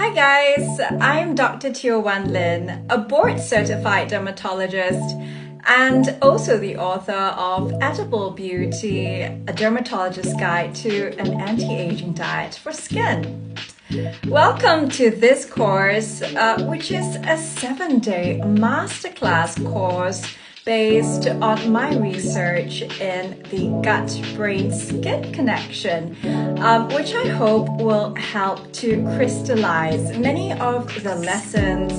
Hi guys, I'm Dr. Lin, a board-certified dermatologist and also the author of Edible Beauty, a dermatologist's guide to an anti-aging diet for skin. Welcome to this course, which is a 7-day masterclass course based on my research in the gut-brain-skin connection, which I hope will help to crystallize many of the lessons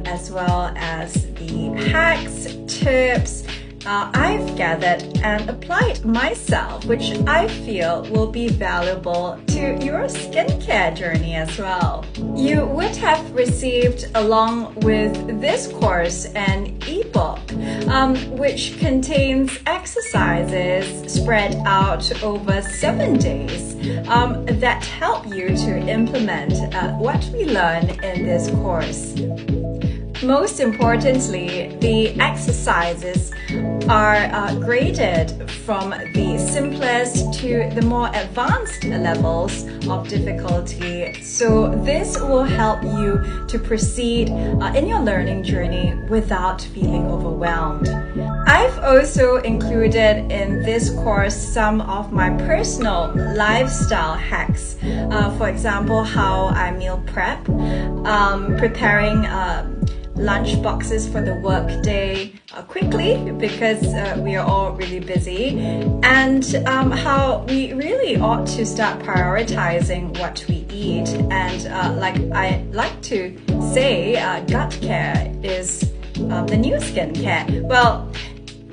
as well as the hacks, tips, I've gathered and applied myself, which I feel will be valuable to your skincare journey as well. You would have received, along with this course, an ebook which contains exercises spread out over 7 days that help you to implement what we learn in this course. Most importantly, the exercises are graded from the simplest to the more advanced levels of difficulty. So this will help you to proceed in your learning journey without feeling overwhelmed. I've also included in this course some of my personal lifestyle hacks. For example, how I meal prep, preparing lunch boxes for the work day quickly because we are all really busy, and how we really ought to start prioritizing what we eat. And like I like to say, gut care is the new skincare. Well,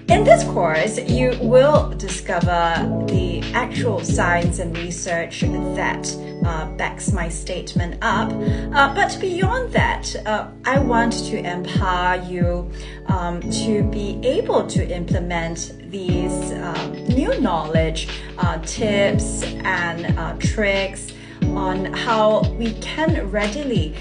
in this course, you will discover the actual science and research that backs my statement up. But beyond that, I want to empower you to be able to implement these new knowledge, tips and tricks on how we can readily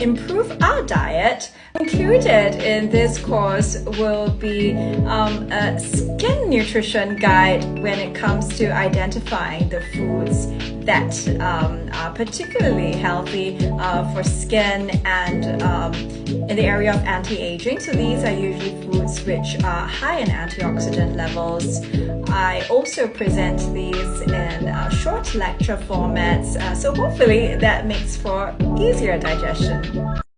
improve our diet. Included in this course will be a skin nutrition guide when it comes to identifying the foods that are particularly healthy for skin and in the area of anti-aging. So these are usually foods which are high in antioxidant levels. I also present these in short lecture formats, so hopefully that makes for easier digestion.